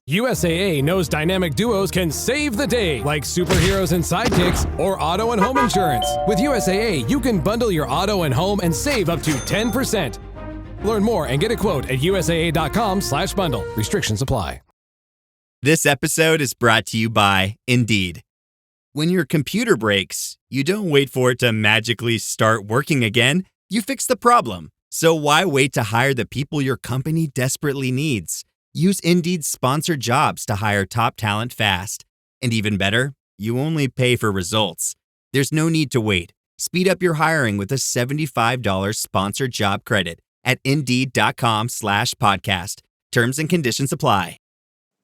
USAA knows dynamic duos can save the day, like superheroes and sidekicks, or auto and home insurance. With USAA, you can bundle your auto and home and save up to 10%. Learn more and get a quote at usaa.com/bundle. Restrictions apply. This episode is brought to you by Indeed. When your computer breaks, you don't wait for it to magically start working again. You fix the problem. So why wait to hire the people your company desperately needs? Use Indeed's sponsored jobs to hire top talent fast. And even better, you only pay for results. There's no need to wait. Speed up your hiring with a $75 sponsored job credit at Indeed.com/podcast. Terms and conditions apply.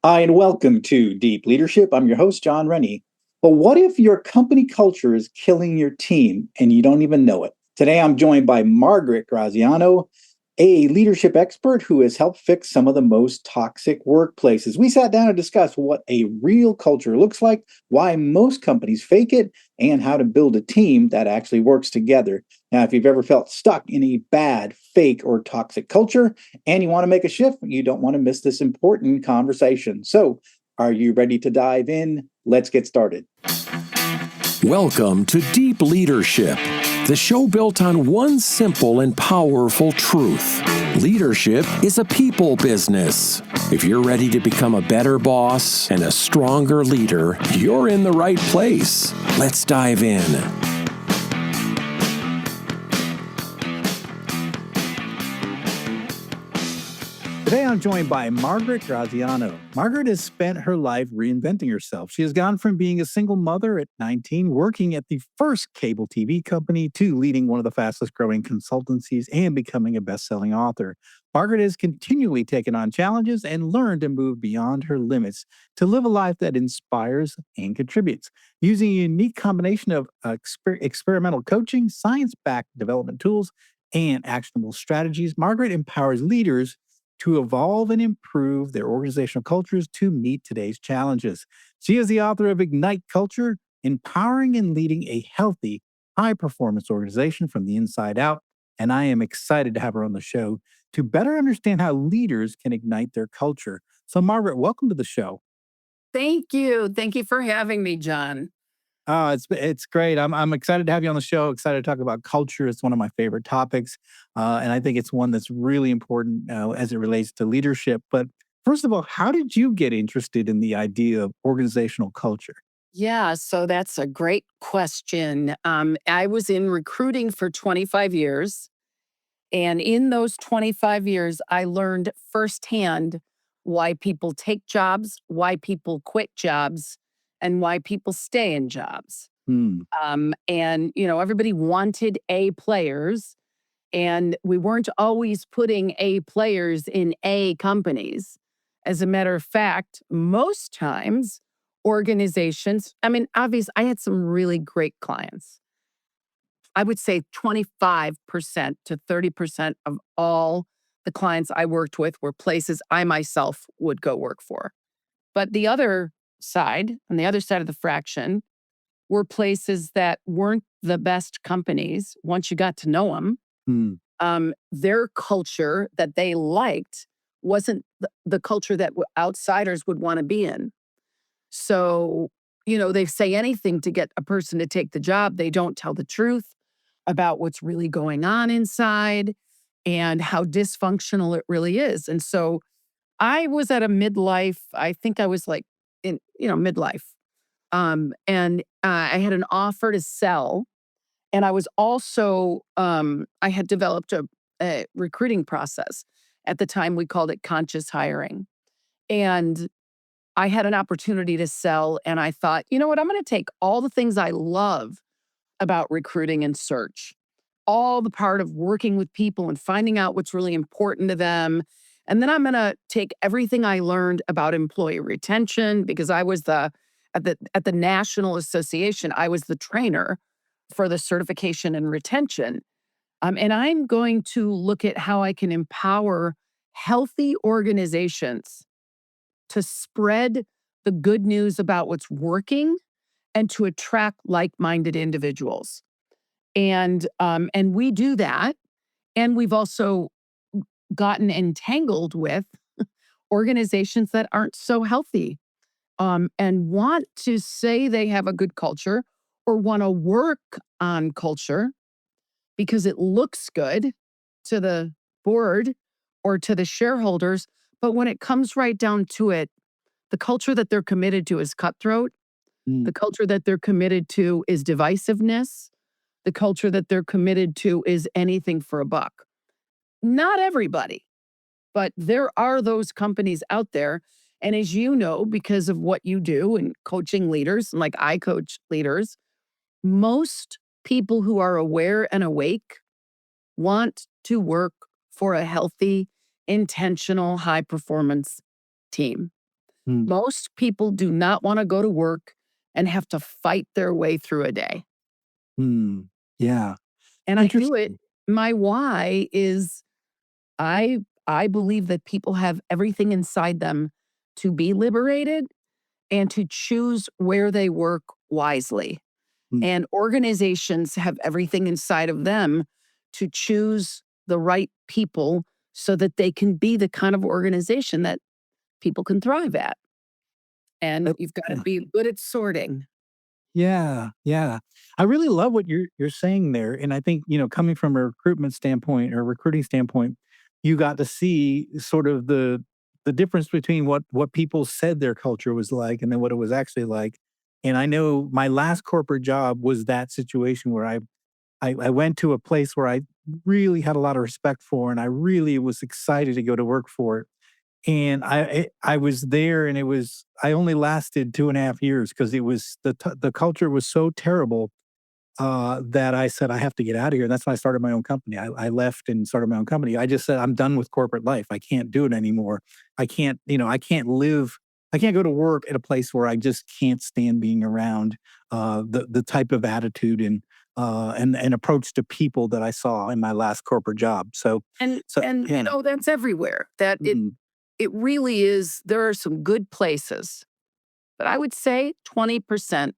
Hi, and welcome to Deep Leadership. I'm your host, John Rennie. But what if your company culture is killing your team and you don't even know it? Today, I'm joined by Margaret Graziano, a leadership expert who has helped fix some of the most toxic workplaces. We sat down and discussed what a real culture looks like, why most companies fake it, and how to build a team that actually works together. Now, if you've ever felt stuck in a bad, fake, or toxic culture, and you want to make a shift, you don't want to miss this important conversation. So, are you ready to dive in? Let's get started. Welcome to Deep Leadership, the show built on one simple and powerful truth. Leadership is a people business. If you're ready to become a better boss and a stronger leader, you're in the right place. Let's dive in. Today, I'm joined by Margaret Graziano. Margaret has spent her life reinventing herself. She has gone from being a single mother at 19, working at the first cable TV company, to leading one of the fastest growing consultancies and becoming a best-selling author. Margaret has continually taken on challenges and learned to move beyond her limits to live a life that inspires and contributes. Using a unique combination of experimental coaching, science-backed development tools, and actionable strategies, Margaret empowers leaders to evolve and improve their organizational cultures to meet today's challenges. She is the author of Ignite Culture, Empowering and Leading a Healthy, High-Performance Organization from the Inside Out. And I am excited to have her on the show to better understand how leaders can ignite their culture. So, Margaret, welcome to the show. Thank you. Thank you for having me, John. Oh, it's great. I'm excited to have you on the show. Excited to talk about culture. It's one of my favorite topics, and I think it's one that's really important as it relates to leadership. But first of all, how did you get interested in the idea of organizational culture? Yeah, so that's a great question. I was in recruiting for 25 years, and in those 25 years, I learned firsthand why people take jobs, why people quit jobs, and why people stay in jobs. And, everybody wanted A players, and we weren't always putting A players in A companies. As a matter of fact, most times organizations, obviously, I had some really great clients. I would say 25% to 30% of all the clients I worked with were places I myself would go work for. But the other side, on the other side of the fraction, were places that weren't the best companies once you got to know them. Their culture that they liked wasn't the culture that outsiders would want to be in. So, they say anything to get a person to take the job. They don't tell the truth about what's really going on inside and how dysfunctional it really is. And so I was at a midlife, I think I was like in, midlife. And I had an offer to sell. And I was also, I had developed a recruiting process. At the time, we called it conscious hiring. And I had an opportunity to sell. And I thought, you know what, I'm going to take all the things I love about recruiting and search, all the part of working with people and finding out what's really important to them. And then I'm going to take everything I learned about employee retention, because I was at the National Association, I was the trainer for the certification and retention. And I'm going to look at how I can empower healthy organizations to spread the good news about what's working and to attract like-minded individuals. And we do that. And we've also gotten entangled with organizations that aren't so healthy, and want to say they have a good culture or want to work on culture because it looks good to the board or to the shareholders. But when it comes right down to it, the culture that they're committed to is cutthroat. Mm. The culture that they're committed to is divisiveness. The culture that they're committed to is anything for a buck. Not everybody, but there are those companies out there. And as you know, because of what you do in coaching leaders, like I coach leaders, most people who are aware and awake want to work for a healthy, intentional, high performance team. Mm. Most people do not want to go to work and have to fight their way through a day. Mm. Yeah. And I do it. Interesting. My why is I I believe that people have everything inside them to be liberated and to choose where they work wisely. Mm. And organizations have everything inside of them to choose the right people so that they can be the kind of organization that people can thrive at. And you've got to be good at sorting. Yeah, yeah. I really love what you're saying there, and I think, coming from a recruitment standpoint or recruiting standpoint, you got to see sort of the difference between what people said their culture was like and then what it was actually like. And I know my last corporate job was that situation where I went to a place where I really had a lot of respect for, and I really was excited to go to work for it. And I was there, and I only lasted 2.5 years because it was the culture was so terrible, that I said, "I have to get out of here." And that's when I started my own company. I left and started my own company. I just said, "I'm done with corporate life. I can't do it anymore. I can't live. I can't go to work at a place where I just can't stand being around the type of attitude and approach to people that I saw in my last corporate job." And Yeah. that's everywhere. That Mm. it really is. There are some good places, but I would say 20%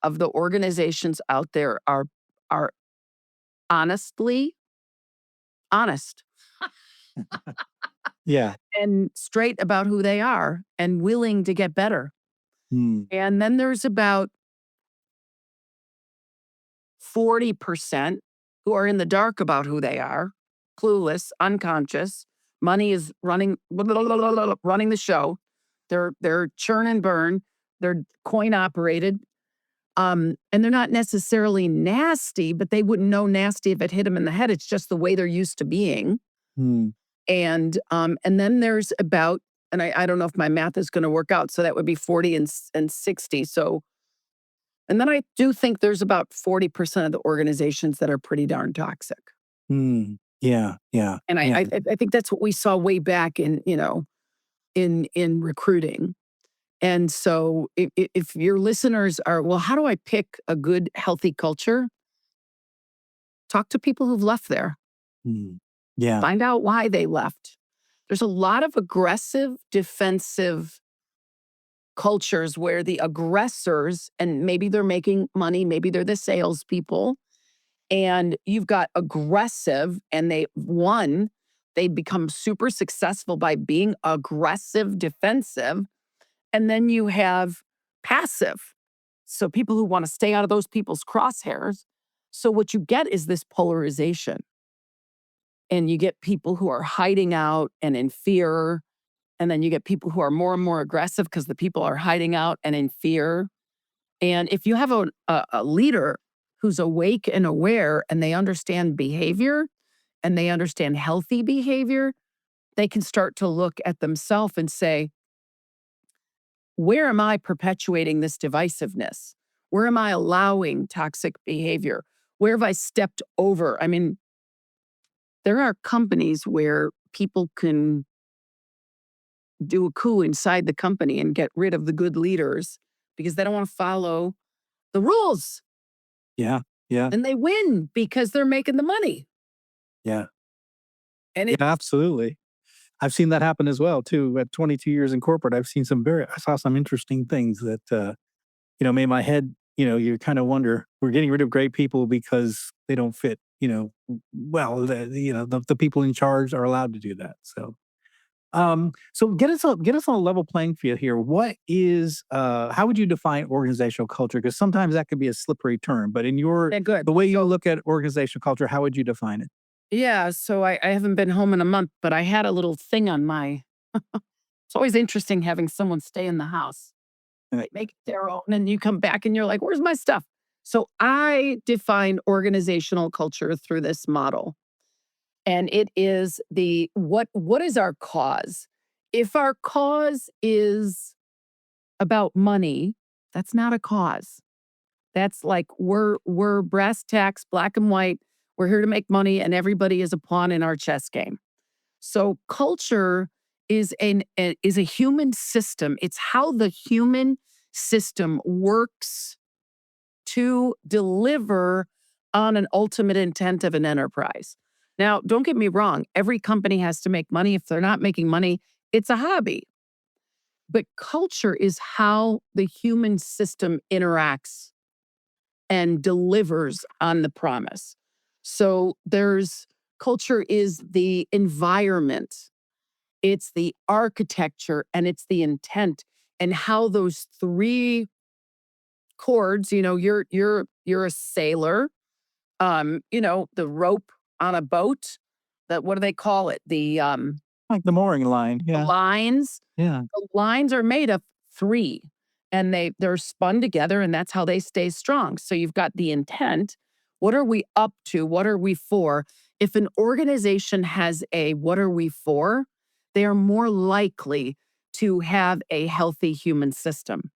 of the organizations out there are honestly honest Yeah. and straight about who they are and willing to get better. Mm. And then there's about 40% who are in the dark about who they are, clueless, unconscious. Money is running the show. They're churn and burn. They're coin operated. And they're not necessarily nasty, but they wouldn't know nasty if it hit them in the head. It's just the way they're used to being. Mm. And then there's about, and I don't know if my math is going to work out, so that would be 40 and 60. So, and then I do think there's about 40% of the organizations that are pretty darn toxic. Mm. Yeah, yeah, And yeah. I think that's what we saw way back in, in recruiting. And so if your listeners are, well, how do I pick a good, healthy culture? Talk to people who've left there. Mm. Yeah. Find out why they left. There's a lot of aggressive, defensive cultures where the aggressors, and maybe they're making money, maybe they're the salespeople, and you've got aggressive, and they become super successful by being aggressive, defensive. And then you have passive. So people who want to stay out of those people's crosshairs. So what you get is this polarization. And you get people who are hiding out and in fear. And then you get people who are more and more aggressive because the people are hiding out and in fear. And if you have a leader who's awake and aware and they understand behavior and they understand healthy behavior, they can start to look at themselves and say, where am I perpetuating this divisiveness? Where am I allowing toxic behavior? Where have I stepped over? I mean, there are companies where people can do a coup inside the company and get rid of the good leaders because they don't want to follow the rules. Yeah, yeah, And they win because they're making the money. yeah, And yeah, absolutely. I've seen that happen as well too. At 22 years in corporate, I saw some interesting things that, made my head, you kind of wonder, we're getting rid of great people because they don't fit, well, the people in charge are allowed to do that. So, So get us on a level playing field here. What is how would you define organizational culture? Because sometimes that could be a slippery term, but in Yeah, good. the way you look at organizational culture, how would you define it? Yeah, so I haven't been home in a month, but I had a little thing on my it's always interesting having someone stay in the house. Right. Make it their own, and you come back and you're like, "Where's my stuff?" So I define organizational culture through this model, and it is the what is our cause? If our cause is about money, that's not a cause. That's like we're brass tacks, black and white. We're here to make money, and everybody is a pawn in our chess game. So culture is a human system. It's how the human system works to deliver on an ultimate intent of an enterprise. Now, don't get me wrong, every company has to make money. If they're not making money, it's a hobby. But culture is how the human system interacts and delivers on the promise. So there's culture is the environment, it's the architecture, and it's the intent, and how those three chords, you're a sailor, the rope on a boat, that what do they call it? Like the mooring line. The Yeah. lines. Yeah. The lines are made of three, and they're spun together, and that's how they stay strong. So you've got the intent. What are we up to? What are we for? If an organization has a what are we for, they are more likely to have a healthy human system.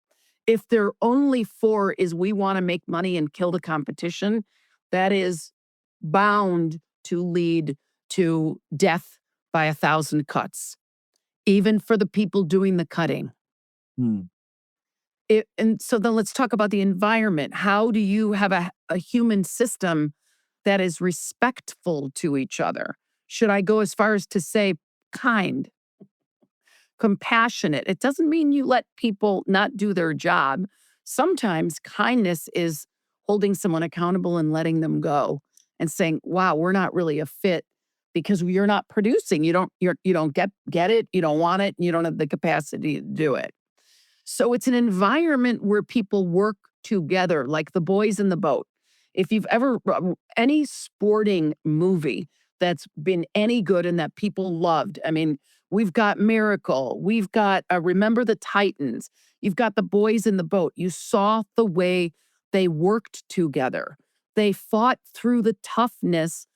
If their only for is we want to make money and kill the competition, that is bound to lead to death by 1,000 cuts, even for the people doing the cutting. Hmm. And so then let's talk about the environment. How do you have a human system that is respectful to each other? Should I go as far as to say kind, compassionate? It doesn't mean you let people not do their job. Sometimes kindness is holding someone accountable and letting them go and saying, "Wow, we're not really a fit because you're not producing. You don't get it, you don't want it, and you don't have the capacity to do it." So it's an environment where people work together, like the boys in the boat. If you've ever any sporting movie that's been any good and that people loved, I mean, we've got Miracle, we've got Remember the Titans, you've got the boys in the boat. You saw the way they worked together. They fought through the toughness,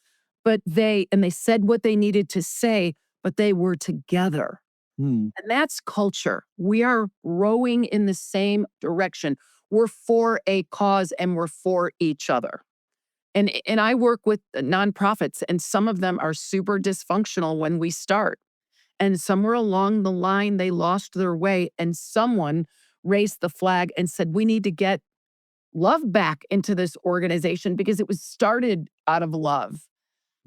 but they said what they needed to say, but they were together. Hmm. And that's culture. We are rowing in the same direction. We're for a cause and we're for each other. And I work with nonprofits, and some of them are super dysfunctional when we start. And somewhere along the line, they lost their way, and someone raised the flag and said, we need to get love back into this organization because it was started out of love.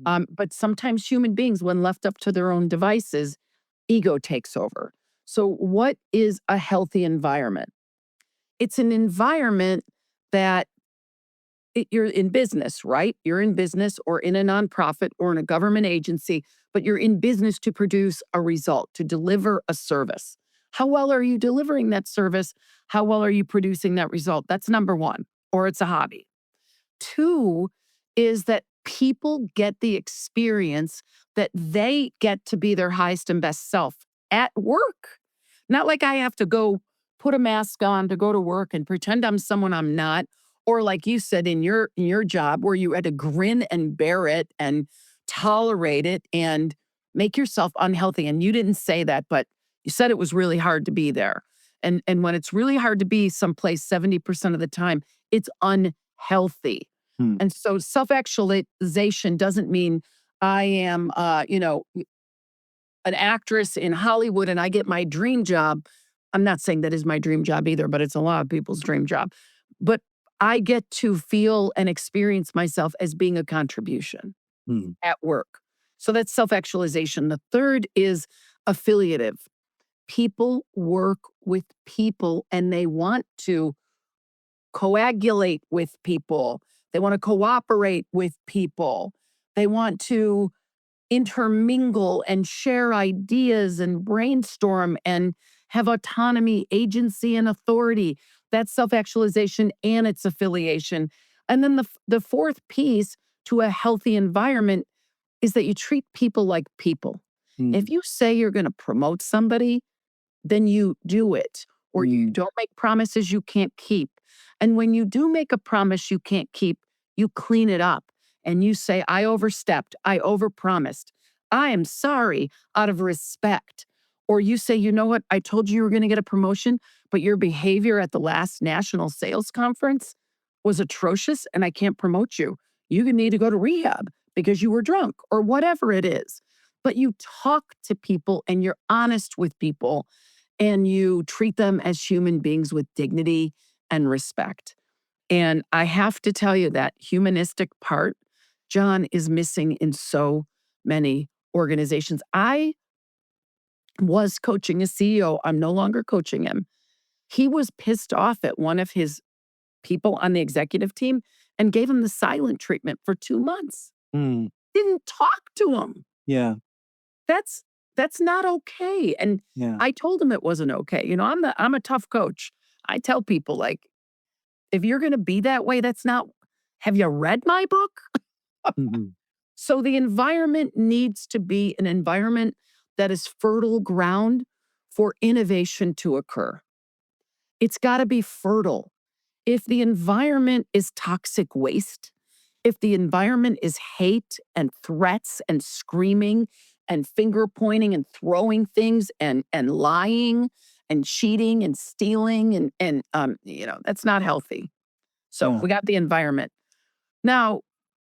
But sometimes human beings, when left up to their own devices, ego takes over. So, what is a healthy environment? It's an environment that you're in business, right? You're in business or in a nonprofit or in a government agency, but you're in business to produce a result, to deliver a service. How well are you delivering that service? How well are you producing that result? That's number one, or it's a hobby. Two is that people get the experience that they get to be their highest and best self at work. Not like I have to go put a mask on to go to work and pretend I'm someone I'm not. Or like you said in your job where you had to grin and bear it and tolerate it and make yourself unhealthy. And you didn't say that, but you said it was really hard to be there. And when it's really hard to be someplace 70% of the time, it's unhealthy. Hmm. And so self-actualization doesn't mean I am, an actress in Hollywood and I get my dream job. I'm not saying that is my dream job either, but it's a lot of people's dream job. But I get to feel and experience myself as being a contribution Hmm. at work. So that's self-actualization. The third is affiliative. People work with people and they want to coagulate with people. They want to cooperate with people. They want to intermingle and share ideas and brainstorm and have autonomy, agency, and authority. That's self-actualization and its affiliation. And then the fourth piece to a healthy environment is that you treat people like people. If you say you're going to promote somebody, then you do it, or you don't make promises you can't keep. And when you do make a promise you can't keep, you clean it up and you say, I overstepped, I overpromised, I am sorry, out of respect. Or you say, you know what, I told you were going to get a promotion, but your behavior at the last national sales conference was atrocious and I can't promote you. You need to go to rehab because you were drunk or whatever it is. But you talk to people and you're honest with people and you treat them as human beings with dignity and respect. And I have to tell you that humanistic part, John, is missing in so many organizations. I was coaching a CEO. I'm no longer coaching him. He was pissed off at one of his people on the executive team and gave him the silent treatment for 2 months. Didn't talk to him. Yeah. That's not okay. And Yeah. I told him it wasn't okay. You know, I'm a tough coach. I tell people, like, if you're going to be that way, that's not, have you read my book? So the environment needs to be an environment that is fertile ground for innovation to occur. It's got to be fertile. If the environment is toxic waste, if the environment is hate and threats and screaming and finger pointing and throwing things and lying and cheating and stealing and that's not healthy. So Yeah. we got the environment. Now,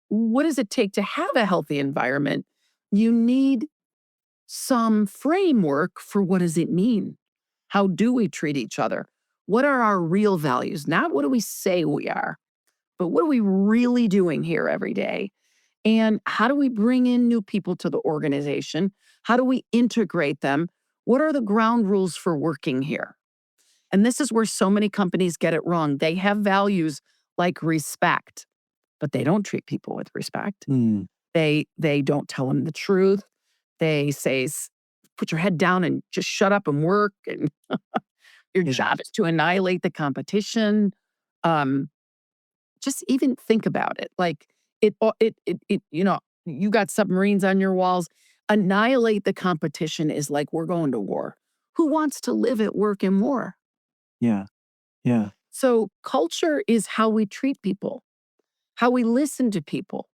what does it take to have a healthy environment? You need some framework for what does it mean? How do we treat each other? What are our real values? Not what do we say we are, but what are we really doing here every day? And how do we bring in new people to the organization? How do we integrate them? What are the ground rules for working here? And this is where so many companies get it wrong. They have values like respect, but they don't treat people with respect. They don't tell them the truth. They say, put your head down and just shut up and work. And your job is to annihilate the competition. Just even think about it. Like you got submarines on your walls. Annihilate the competition is like we're going to war. Who wants to live at work in war? Yeah. Yeah. So culture is how we treat people, how we listen to people,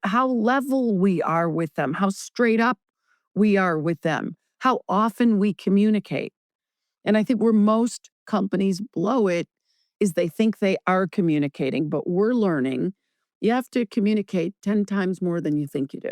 how level we are with them, how straight up we are with them, how often we communicate. And I think where most companies blow it is they think they are communicating, but we're learning you have to communicate 10 times more than you think you do.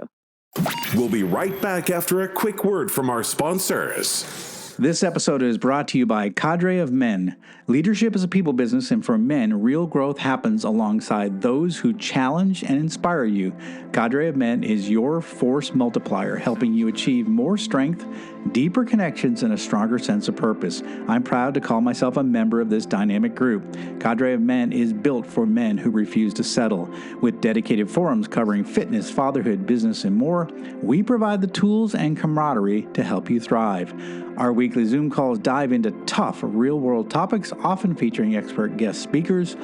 We'll be right back after a quick word from our sponsors. This episode is brought to you by Cadre of Men. Leadership is a people business, and for men, real growth happens alongside those who challenge and inspire you. Cadre of Men is your force multiplier, helping you achieve more strength, deeper connections, and a stronger sense of purpose. I'm proud to call myself a member of this dynamic group. Cadre of Men is built for men who refuse to settle. With dedicated forums covering fitness, fatherhood, business, and more, we provide the tools and camaraderie to help you thrive. Our weekly Zoom calls dive into tough, real-world topics, often featuring expert guest speakers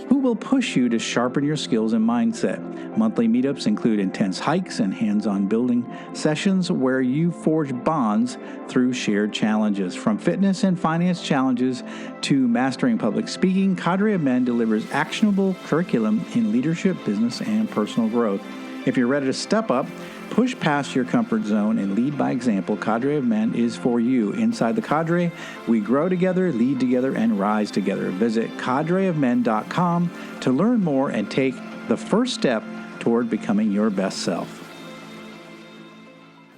who will push you to sharpen your skills and mindset. Monthly meetups include intense hikes and hands-on building sessions where you forge bonds through shared challenges. From fitness and finance challenges to mastering public speaking, Cadre of Men delivers actionable curriculum in leadership, business, and personal growth. If you're ready to step up, push past your comfort zone, and lead by example, Cadre of Men is for you. Inside the Cadre, we grow together, lead together, and rise together. Visit cadreofmen.com to learn more and take the first step toward becoming your best self.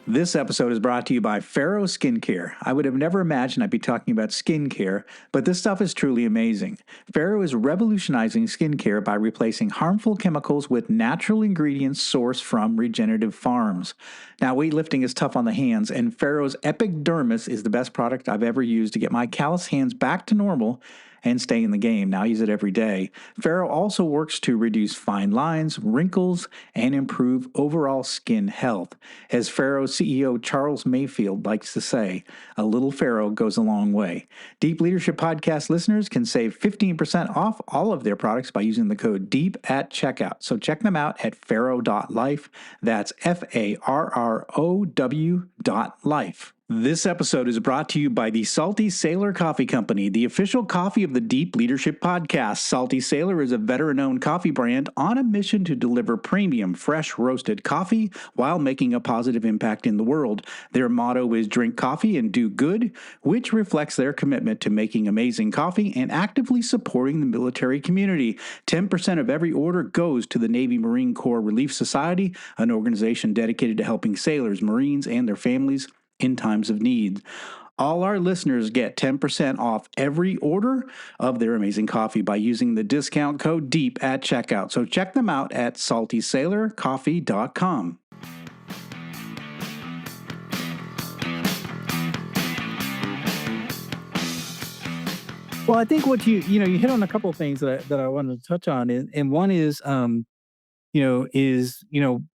This episode is brought to you by Pharaoh Skincare. I would have never imagined I'd be talking about skincare, but this stuff is truly amazing. Pharaoh is revolutionizing skincare by replacing harmful chemicals with natural ingredients sourced from regenerative farms. Now, weightlifting is tough on the hands, and Pharaoh's Epic Dermis is the best product I've ever used to get my callous hands back to normal and stay in the game. Now I use it every day. Pharaoh also works to reduce fine lines, wrinkles, and improve overall skin health. As Pharaoh CEO Charles Mayfield likes to say, a little Pharaoh goes a long way. Deep Leadership Podcast listeners can save 15% off all of their products by using the code DEEP at checkout. So check them out at pharaoh.life. That's FARROW.life. This episode is brought to you by the Salty Sailor Coffee Company, the official coffee of the Deep Leadership Podcast. Salty Sailor is a veteran-owned coffee brand on a mission to deliver premium, fresh roasted coffee while making a positive impact in the world. Their motto is drink coffee and do good, which reflects their commitment to making amazing coffee and actively supporting the military community. 10% of every order goes to the Navy Marine Corps Relief Society, an organization dedicated to helping sailors, Marines, and their families in times of need. All our listeners get 10% off every order of their amazing coffee by using the discount code DEEP at checkout. So check them out at saltysailorcoffee.com. Well, I think what you hit on a couple of things that I wanted to touch on, and one is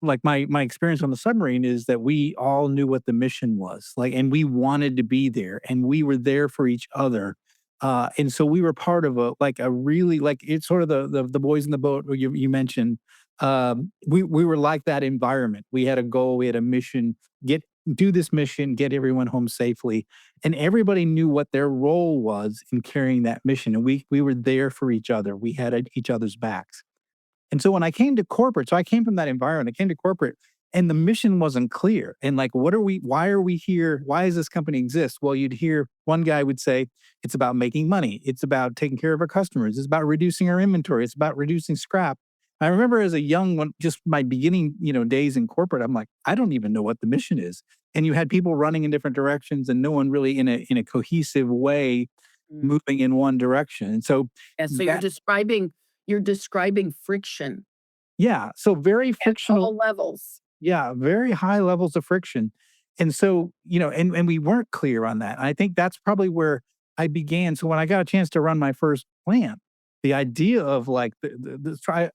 like my experience on the submarine is that we all knew what the mission was, like, and we wanted to be there, and we were there for each other. And so we were part of a really, like, it's sort of the boys in the boat you mentioned. We were like that environment. We had a goal, we had a mission, do this mission, get everyone home safely. And everybody knew what their role was in carrying that mission. And we were there for each other. We had each other's backs. And so when I came to corporate, so I came from that environment, I came to corporate, and the mission wasn't clear. And like, why are we here? Why does this company exist? Well, you'd hear one guy would say, it's about making money. It's about taking care of our customers. It's about reducing our inventory. It's about reducing scrap. I remember as a young one, just my beginning, days in corporate, I'm like, I don't even know what the mission is. And you had people running in different directions and no one really in a cohesive way moving in one direction. And so, so you're describing friction. Yeah. So very frictional. At all levels. Yeah. Very high levels of friction. And so, and we weren't clear on that. I think that's probably where I began. So when I got a chance to run my first plant, the idea of like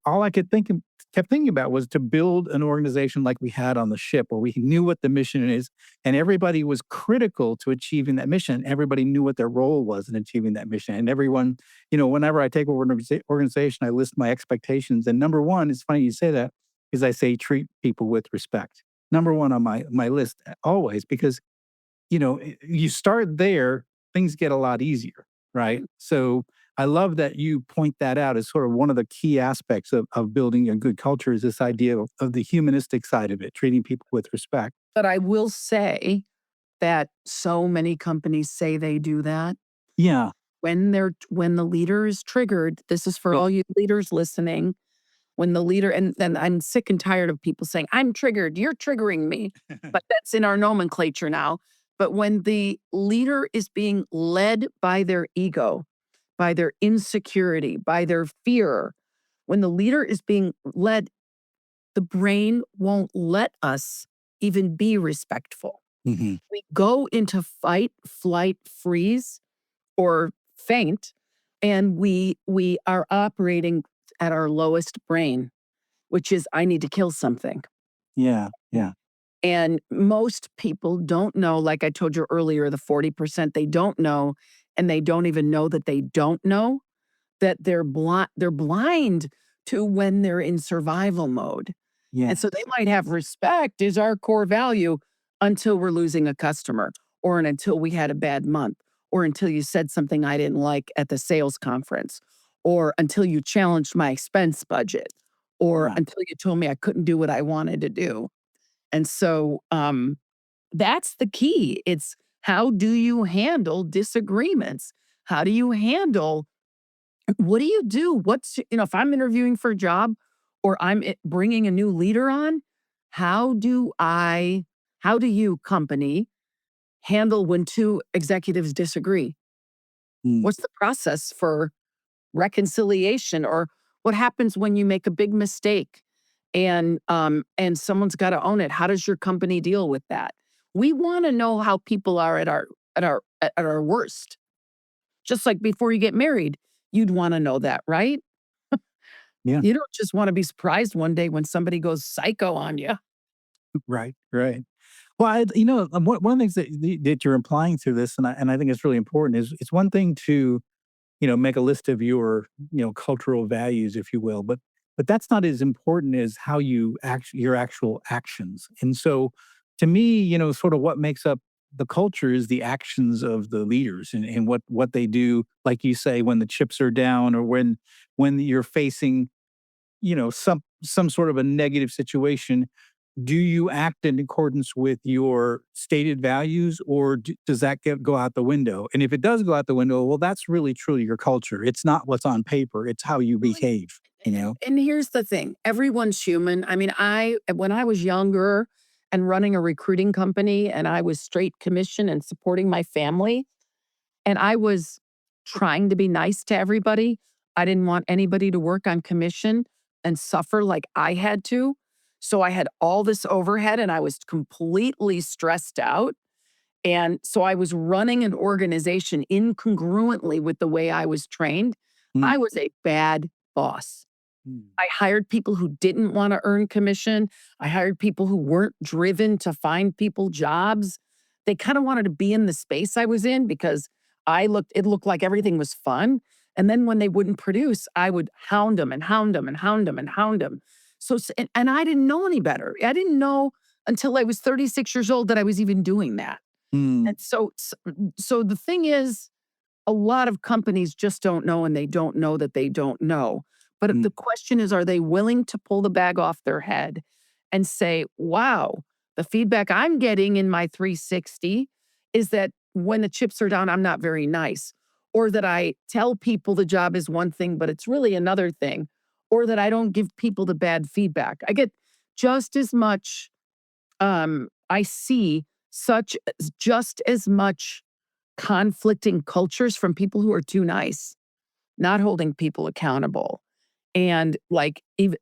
all I kept thinking about was to build an organization like we had on the ship, where we knew what the mission is and everybody was critical to achieving that mission. Everybody knew what their role was in achieving that mission. And everyone, whenever I take over an organization, I list my expectations. And number one, it's funny you say that, is I say treat people with respect. Number one on my list always, because, you start there, things get a lot easier, right? So I love that you point that out as sort of one of the key aspects of building a good culture, is this idea of the humanistic side of it, treating people with respect. But I will say that so many companies say they do that. Yeah. When the leader is triggered, this is for all you leaders listening, when the leader, and I'm sick and tired of people saying, I'm triggered, you're triggering me, but that's in our nomenclature now. But when the leader is being led by their ego, by their insecurity, by their fear, when the leader is being led, the brain won't let us even be respectful. Mm-hmm. We go into fight, flight, freeze, or faint, and we are operating at our lowest brain, which is, I need to kill something. Yeah, yeah. And most people don't know, like I told you earlier, the 40%, they don't know, and they don't even know that they don't know, that they're blind to when they're in survival mode. Yeah. And so they might have respect is our core value until we're losing a customer, or until we had a bad month, or until you said something I didn't like at the sales conference, or until you challenged my expense budget, or until you told me I couldn't do what I wanted to do. And so that's the key. It's, how do you handle disagreements? How do you handle, what do you do? If I'm interviewing for a job or I'm bringing a new leader on, how do you, company, handle when two executives disagree? What's the process for reconciliation? Or what happens when you make a big mistake and someone's got to own it? How does your company deal with that? We want to know how people are at our worst. Just like before you get married, you'd want to know that, right? Yeah. You don't just want to be surprised one day when somebody goes psycho on you. Right. Right. Well, one of the things that you're implying through this, and I think it's really important, is it's one thing to make a list of your cultural values, if you will, but that's not as important as how you act your actual actions. And so, to me, sort of what makes up the culture is the actions of the leaders and what they do, like you say, when the chips are down or when you're facing some sort of a negative situation. Do you act in accordance with your stated values, or does that go out the window? And if it does go out the window, well, that's really truly your culture. It's not what's on paper. It's how you Well, behave. and here's the thing, everyone's human. I mean, when I was younger and running a recruiting company and I was straight commission and supporting my family, and I was trying to be nice to everybody. I didn't want anybody to work on commission and suffer like I had to. So I had all this overhead and I was completely stressed out. And so I was running an organization incongruently with the way I was trained. Mm, I was a bad boss. mm, I hired people who didn't want to earn commission. I hired people who weren't driven to find people jobs. They kind of wanted to be in the space I was in because it looked like everything was fun. And then when they wouldn't produce, I would hound them and hound them and hound them and hound them. And I didn't know any better. I didn't know until I was 36 years old that I was even doing that. mm, And so the thing is, a lot of companies just don't know and they don't know that they don't know. But mm, the question is, are they willing to pull the bag off their head and say, wow, the feedback I'm getting in my 360 is that when the chips are down, I'm not very nice. Or that I tell people the job is one thing, but it's really another thing. Or that I don't give people the bad feedback. I get just as much, I see just as much conflicting cultures from people who are too nice, not holding people accountable. And like, even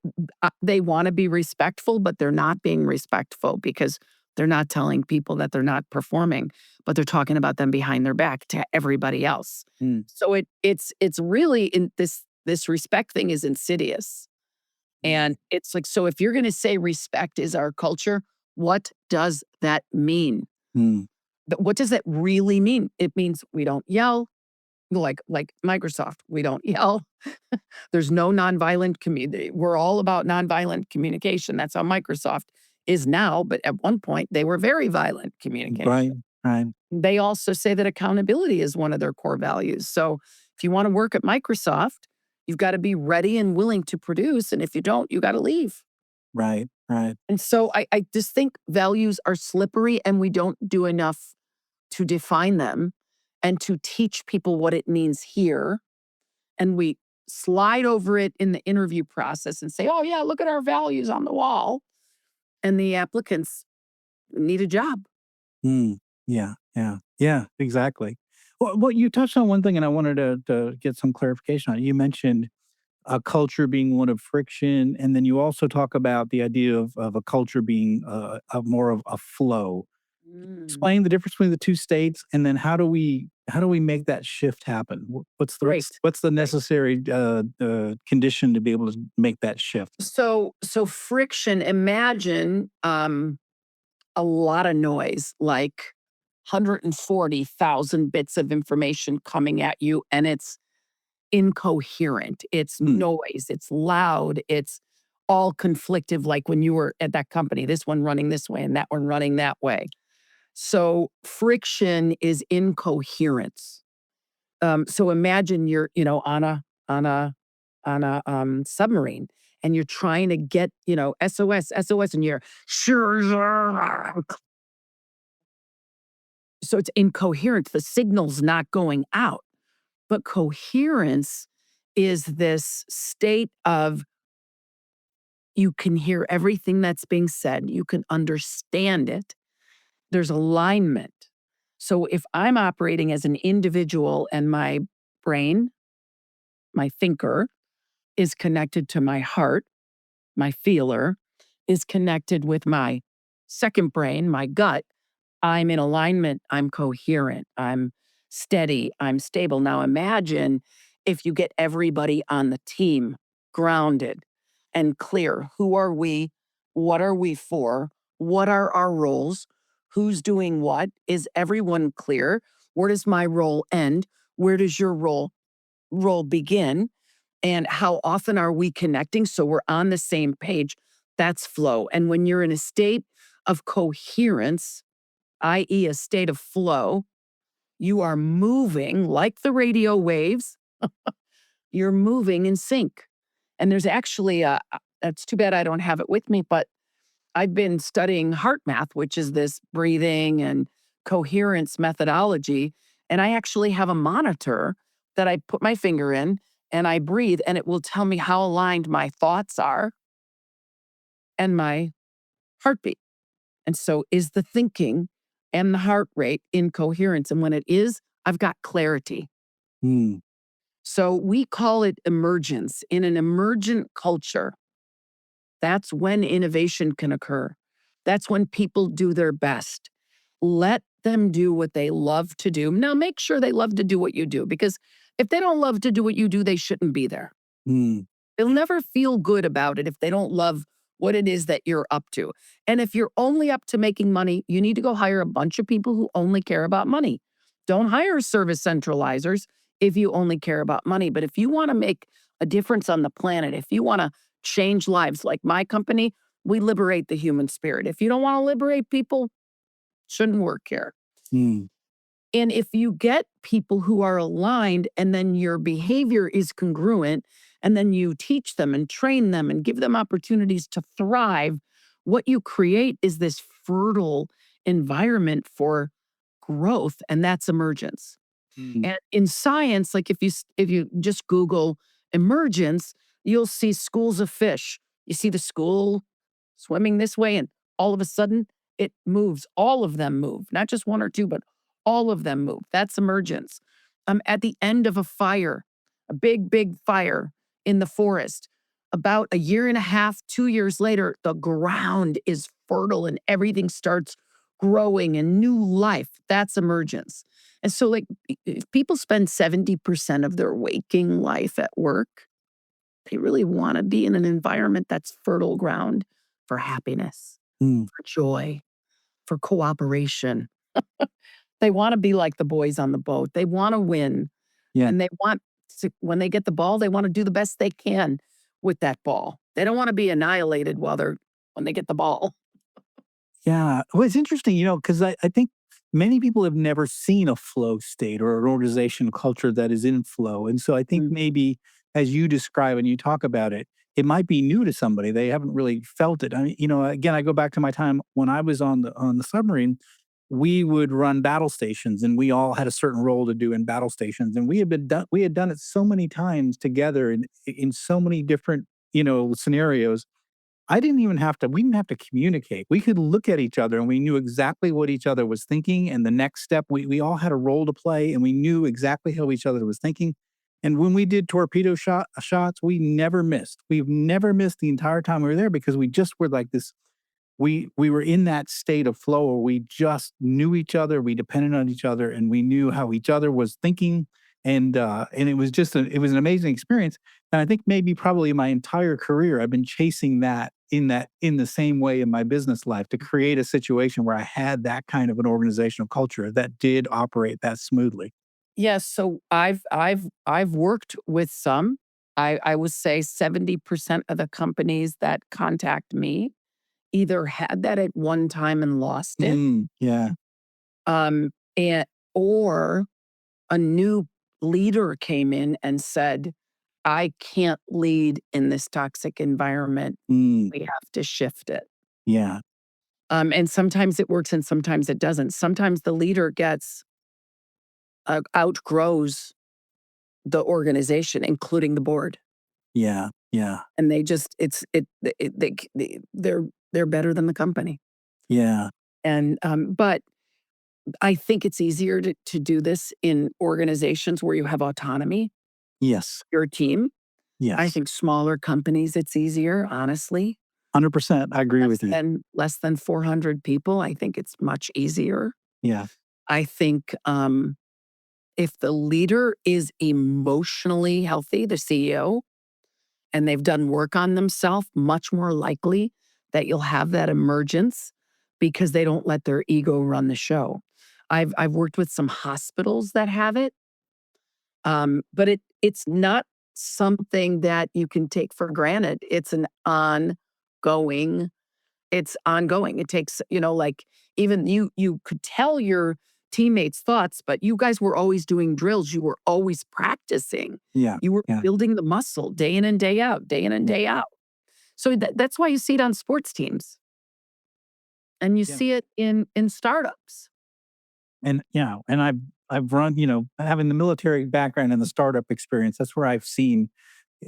they want to be respectful, but they're not being respectful because they're not telling people that they're not performing, but they're talking about them behind their back to everybody else. mm, So it's really in this respect thing is insidious. mm, And it's like, so if you're going to say respect is our culture, what does that mean? mm. What does that really mean? It means we don't yell, like Microsoft. We don't yell. There's no nonviolent community. We're all about nonviolent communication. That's how Microsoft is now. But at one point, they were very violent communication. Right. Right. They also say that accountability is one of their core values. So if you want to work at Microsoft, you've got to be ready and willing to produce. And if you don't, you got to leave. Right. Right. And so I just think values are slippery and we don't do enough to define them and to teach people what it means here. And we slide over it in the interview process and say, oh, yeah, look at our values on the wall. And the applicants need a job. Mm. Yeah. Yeah. Yeah. Exactly. Well, you touched on one thing, and I wanted to get some clarification on it. You mentioned a culture being one of friction, and then you also talk about the idea of a culture being a more of a flow. Mm, Explain the difference between the two states, and then how do we make that shift happen? What's the great. what's the Great. necessary condition to be able to make that shift? So friction, imagine a lot of noise, like 140,000 bits of information coming at you, and it's incoherent. It's Mm, noise. It's loud. It's all conflictive, like when you were at that company, this one running this way and that one running that way. So friction is incoherence. So imagine you're, on a submarine and you're trying to get, SOS, SOS, and you're sure. So it's incoherent. The signal's not going out. But coherence is this state of you can hear everything that's being said, you can understand it. There's alignment. So if I'm operating as an individual and my brain, my thinker, is connected to my heart, my feeler, is connected with my second brain, my gut, I'm in alignment, I'm coherent, I'm steady, I'm stable. Now imagine if you get everybody on the team grounded and clear. Who are we? What are we for? What are our roles? Who's doing what? Is everyone clear? Where does my role end? Where does your role begin? And how often are we connecting so we're on the same page? That's flow. And when you're in a state of coherence, i.e., a state of flow, you are moving like the radio waves. You're moving in sync. And there's actually that's too bad I don't have it with me, but I've been studying heart math, which is this breathing and coherence methodology. And I actually have a monitor that I put my finger in and I breathe, and it will tell me how aligned my thoughts are and my heartbeat. And so, is the thinking and the heart rate in coherence? And when it is, I've got clarity. Hmm. So, we call it emergence. In an emergent culture, that's when innovation can occur. That's when people do their best. Let them do what they love to do. Now, make sure they love to do what you do, because if they don't love to do what you do, they shouldn't be there. Hmm. They'll never feel good about it if they don't love what it is that you're up to. And if you're only up to making money, you need to go hire a bunch of people who only care about money. Don't hire service centralizers if you only care about money. But if you want to make a difference on the planet, if you want to change lives, like my company, we liberate the human spirit. If you don't want to liberate people, shouldn't work here. Hmm. And if you get people who are aligned and then your behavior is congruent, and then you teach them and train them and give them opportunities to thrive, what you create is this fertile environment for growth, and that's emergence. Hmm. And in science, like if you just Google emergence, you'll see schools of fish. You see the school swimming this way, and all of a sudden it moves. All of them move, not just one or two, but all of them move. That's emergence. At the end of a fire, a big fire in the forest, about a year and a half, 2 years later, the ground is fertile and everything starts growing and new life. That's emergence. And so, like, if people spend 70% of their waking life at work, they really want to be in an environment that's fertile ground for happiness, Hmm. for joy, for cooperation. They want to be like the boys on the boat. They want to win. Yeah. And they want to, when they get the ball, they want to do the best they can with that ball. They don't want to be annihilated when they get the ball. Yeah. Well, it's interesting, because I think many people have never seen a flow state or an organizational culture that is in flow. And so I think Mm. maybe as you describe and you talk about it, it might be new to somebody. They haven't really felt it. I mean, again, I go back to my time when I was on the submarine. We would run battle stations, and we all had a certain role to do in battle stations. And we had done it so many times together in so many different, scenarios. We didn't have to communicate. We could look at each other and we knew exactly what each other was thinking. And the next step, we all had a role to play and we knew exactly how each other was thinking. And when we did torpedo shots, we never missed. We've never missed the entire time we were there because we just were like this. We were in that state of flow where we just knew each other, we depended on each other, and we knew how each other was thinking, and it was it was an amazing experience. And I think maybe probably my entire career, I've been chasing that in the same way in my business life to create a situation where I had that kind of an organizational culture that did operate that smoothly. Yes, so I've worked with some. I would say 70% of the companies that contact me either had that at one time and lost it, Yeah, um, and or a new leader came in and said, "I can't lead in this toxic environment. mm, We have to shift it." yeah, And sometimes it works and sometimes it doesn't. Sometimes the leader outgrows the organization, including the board. yeah, yeah, And they just they're better than the company. yeah. And, but I think it's easier to do this in organizations where you have autonomy, Yes, your team. I yes. think smaller companies, it's easier, honestly. 100%. I agree with you. Less than 400 people, I think it's much easier. Yeah. I think, if the leader is emotionally healthy, the CEO, and they've done work on themselves, much more likely that you'll have that emergence because they don't let their ego run the show. I've worked with some hospitals that have it, but it's not something that you can take for granted. It's ongoing. It's ongoing. It takes, like even you could tell your teammates' thoughts, but you guys were always doing drills. You were always practicing. Yeah. You were Yeah. building the muscle day in and day out, day in and day out. So that's why you see it on sports teams. And you Yeah. see it in startups. And I've run, having the military background and the startup experience, that's where I've seen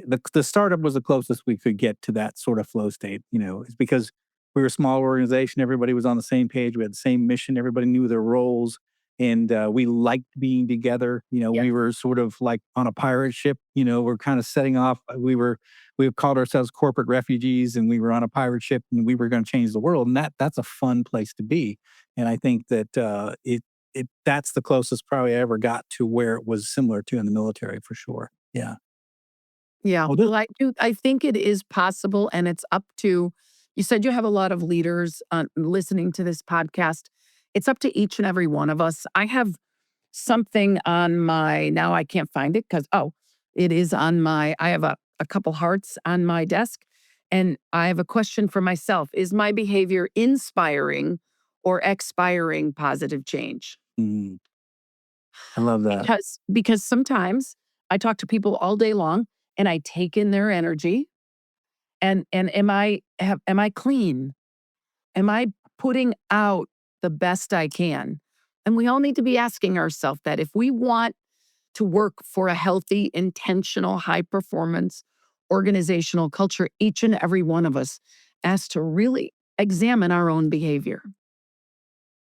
the startup was the closest we could get to that sort of flow state. It's because we were a small organization, everybody was on the same page, we had the same mission, everybody knew their roles, and we liked being together. Yeah. We were sort of like on a pirate ship. We're kind of setting off. We called ourselves corporate refugees, and we were on a pirate ship, and we were going to change the world. And that's a fun place to be. And I think that that's the closest probably I ever got to where it was similar to in the military for sure. Yeah. Yeah. Well, I think it is possible, and it's up to, you said you have a lot of leaders listening to this podcast. It's up to each and every one of us. I have something on now I can't find it because, it is on I have a couple hearts on my desk, and I have a question for myself. Is my behavior inspiring or expiring positive change? I love that. Because sometimes I talk to people all day long and I take in their energy, and am I clean? Am I putting out the best I can? And we all need to be asking ourselves that if we want to work for a healthy, intentional, high performance organizational culture, each and every one of us has to really examine our own behavior.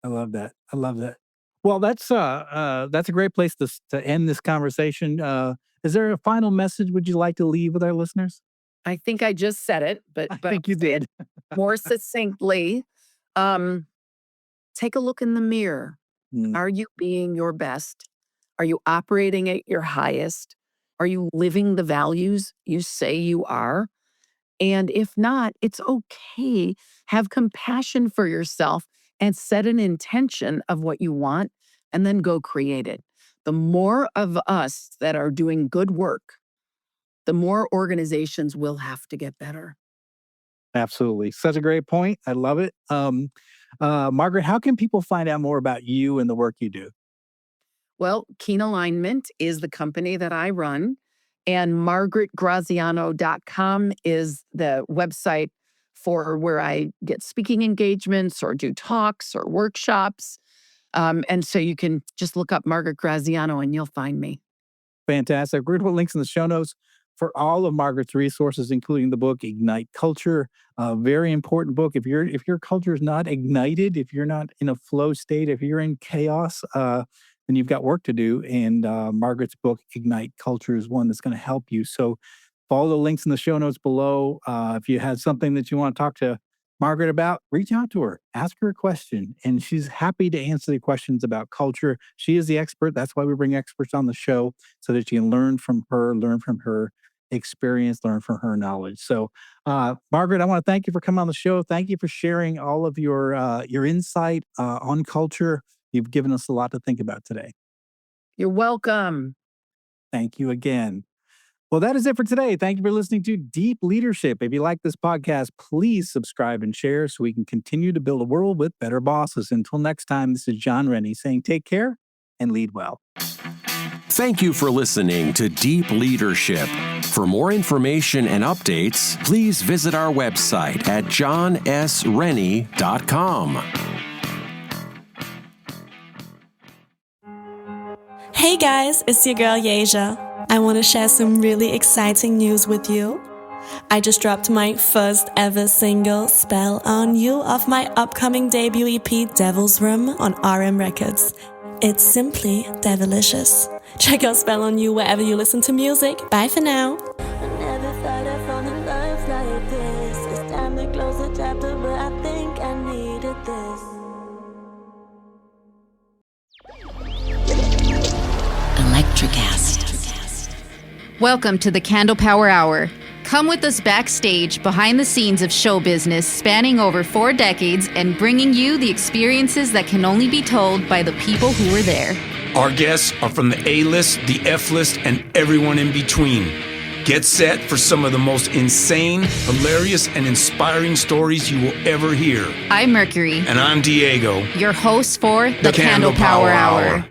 I love that. I love that. Well, that's a great place to end this conversation. Is there a final message would you like to leave with our listeners? I think I just said it, but I think you did. more succinctly. Take a look in the mirror. Are you being your best? Are you operating at your highest? Are you living the values you say you are? And if not, it's okay. Have compassion for yourself and set an intention of what you want, and then go create it. The more of us that are doing good work, the more organizations will have to get better. Absolutely. Such a great point. I love it. Margaret, how can people find out more about you and the work you do? Well, Keen Alignment is the company that I run, and margaretgraziano.com is the website for where I get speaking engagements or do talks or workshops. And so you can just look up Margaret Graziano and you'll find me. Fantastic. We're going to put links in the show notes for all of Margaret's resources, including the book Ignite Culture. A very important book. If your culture is not ignited, if you're not in a flow state, if you're in chaos, then you've got work to do. And Margaret's book Ignite Culture is one that's going to help you. So follow the links in the show notes below. If you had something that you want to talk to Margaret about, reach out to her, ask her a question, and she's happy to answer the questions about culture. She is the expert. That's why we bring experts on the show, so that you can learn from her experience, learn from her knowledge. So, Margaret, I want to thank you for coming on the show. Thank you for sharing all of your insight on culture. You've given us a lot to think about today. You're welcome. Thank you again. Well, that is it for today. Thank you for listening to Deep Leadership. If you like this podcast, please subscribe and share so we can continue to build a world with better bosses. Until next time, this is John Rennie saying take care and lead well. Thank you for listening to Deep Leadership. For more information and updates, please visit our website at johnsrennie.com. Hey guys, it's your girl Yasia. I want to share some really exciting news with you. I just dropped my first ever single, Spell on You, off my upcoming debut EP, Devil's Room, on RM Records. It's simply devilicious. Check out Spell on You wherever you listen to music. Bye for now. I never thought I'd fall in love like this. It's time to close the chapter, but I think I needed this. Electricast. Welcome to the Candle Power Hour. Come with us backstage, behind the scenes of show business spanning over 4 decades and bringing you the experiences that can only be told by the people who were there. Our guests are from the A-list, the F-list, and everyone in between. Get set for some of the most insane, hilarious, and inspiring stories you will ever hear. I'm Mercury. And I'm Diego. Your hosts for the Candle Power Hour.